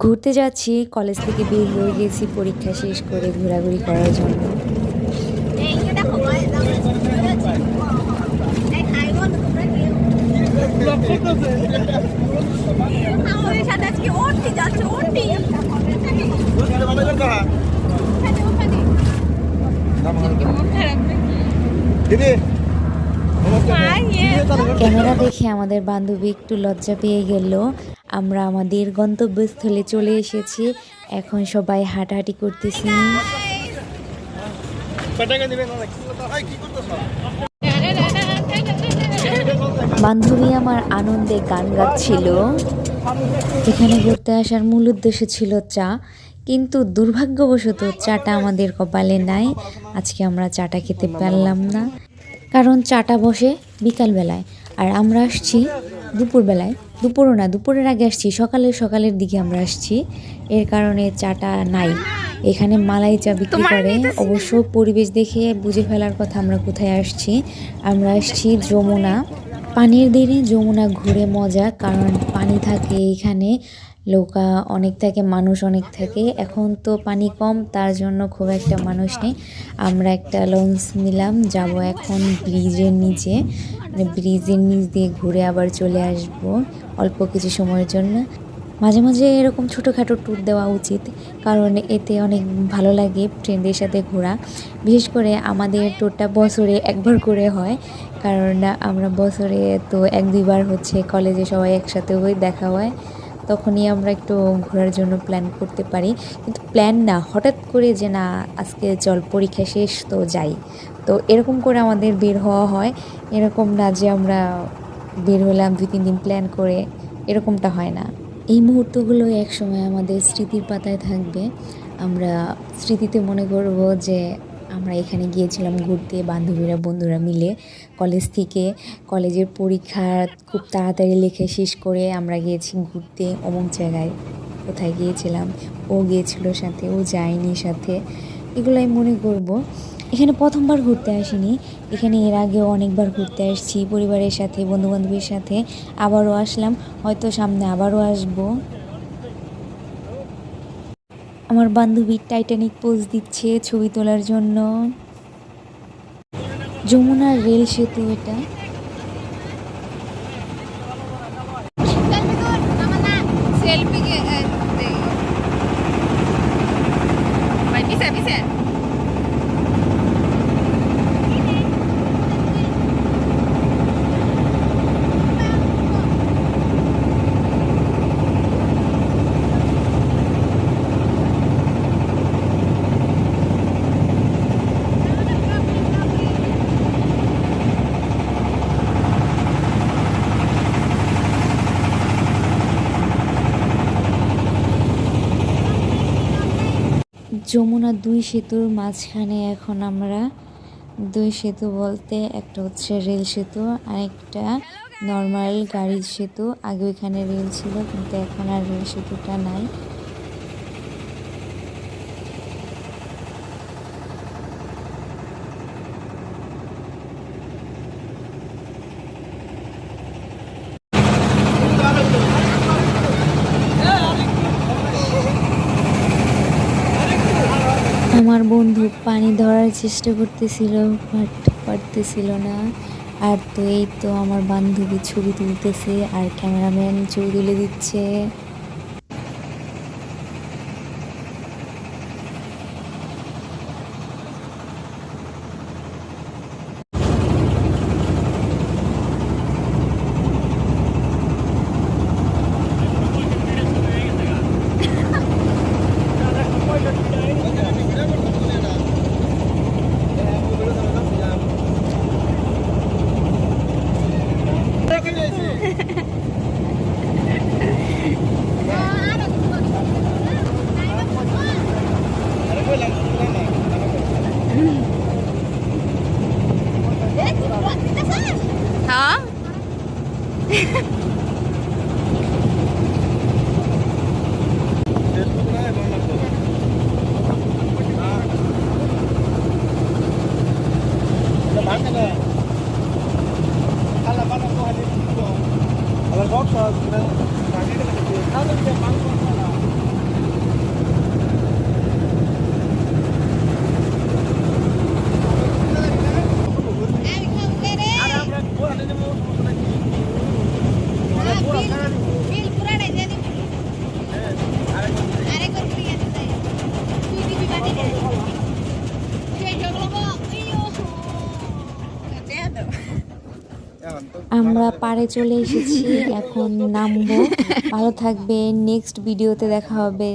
ঘুরতে যাচ্ছি, কলেজ থেকে বের হয়ে গেছি পরীক্ষা শেষ করে ঘোরাঘুরি করার জন্য। ক্যামেরা দেখে আমাদের বান্ধবী একটু লজ্জা পেয়ে গেল। আমরা আমাদের গন্তব্যস্থলে চলে এসেছি, এখন সবাই হাঁটাহাঁটি করতেছি। বান্ধবী আমার আনন্দে গান গাচ্ছিল। এখানে ঘুরতে আসার মূল উদ্দেশ্য ছিল চা, কিন্তু দুর্ভাগ্যবশত চাটা আমাদের কপালে নাই। আজকে আমরা চাটা খেতে পারলাম না, কারণ চাটা বসে বিকালবেলায় আর আমরা আসছি দুপুরবেলায়। দুপুরও না, দুপুরের আগে আসছি, সকালের দিকে আমরা আসছি, এর কারণে চাটা নাই। এখানে মালাই চা বিক্রি করে। অবশ্য পরিবেশ দেখে বুঝে ফেলার কথা আমরা কোথায় আসছি। আমরা আসছি যমুনা। পানির দিনে যমুনা ঘুরে মজা, কারণ পানি থাকে এখানে, নৌকা অনেক থাকে, মানুষ অনেক থাকে। এখন তো পানি কম, তার জন্য খুব একটা মানুষ নেই। আমরা একটা লঞ্চ নিলাম, যাব এখন ব্রিজের নিচে, মানে ব্রিজের নিচ দিয়ে ঘুরে আবার চলে আসব অল্প কিছু সময়ের জন্য। মাঝে মাঝে এরকম ছোটোখাটো ট্যুর দেওয়া উচিত, কারণ এতে অনেক ভালো লাগে ফ্রেন্ডদের সাথে ঘোরা। বিশেষ করে আমাদের ট্যুরটা বছরে একবার করে হয়, কারণ আমরা বছরে তো 1-2বার হচ্ছে কলেজে সবাই একসাথে হয়ে দেখা হয়, তখনই আমরা একটু ঘোরার জন্য প্ল্যান করতে পারি। কিন্তু প্ল্যান না, হঠাৎ করে যে না আজকে চল পরীক্ষা শেষ তো যাই, তো এরকম করে আমাদের বের হওয়া হয়। এরকম না যে আমরা বের হলাম 2-3 দিন প্ল্যান করে, এরকমটা হয় না। এই মুহূর্তগুলো একসময় আমাদের স্মৃতির পাতায় থাকবে। আমরা স্মৃতিতে মনে করব যে আমরা এখানে গিয়েছিলাম ঘুরতে, বন্ধুরা মিলে কলেজ থেকে। কলেজের পরীক্ষা খুব তাড়াতাড়ি লিখে শেষ করে আমরা গিয়েছি ঘুরতে অমুক জায়গায়। কোথায় গিয়েছিলাম, ও গিয়েছিল সাথে, ও যায়নি সাথে, এগুলাই মনে করব। এখানে প্রথমবার ঘুরতে আসিনি, এখানে এর আগেও অনেকবার ঘুরতে আসছি পরিবারের সাথে, বন্ধুবান্ধবের সাথে। আবারও আসলাম, হয়তো সামনে আবারও আসব। আমার বান্ধবী টাইটানিক পোজ দিচ্ছে ছবি তোলার জন্য। যমুনার রেল সেতু এটা। যমুনা 2 সেতুর মাঝখানে এখন আমরা। 2 সেতু বলতে একটা হচ্ছে রেল সেতু আর একটা নর্মাল গাড়ির সেতু। আগে এখানে রেল ছিল, কিন্তু এখন আর রেল সেতুটা নাই। আমার বন্ধু পানি ধরার চেষ্টা করতেছিল, বাট পারতেছিল না। আর তো এই তো আমার বান্ধবী ছবি তুলতেছে আর ক্যামেরাম্যান ছবি তুলে দিচ্ছে। আমরা পাড়ে চলে এসেছি, এখন নামবো। ভালো থাকবে, নেক্সট ভিডিওতে দেখা হবে।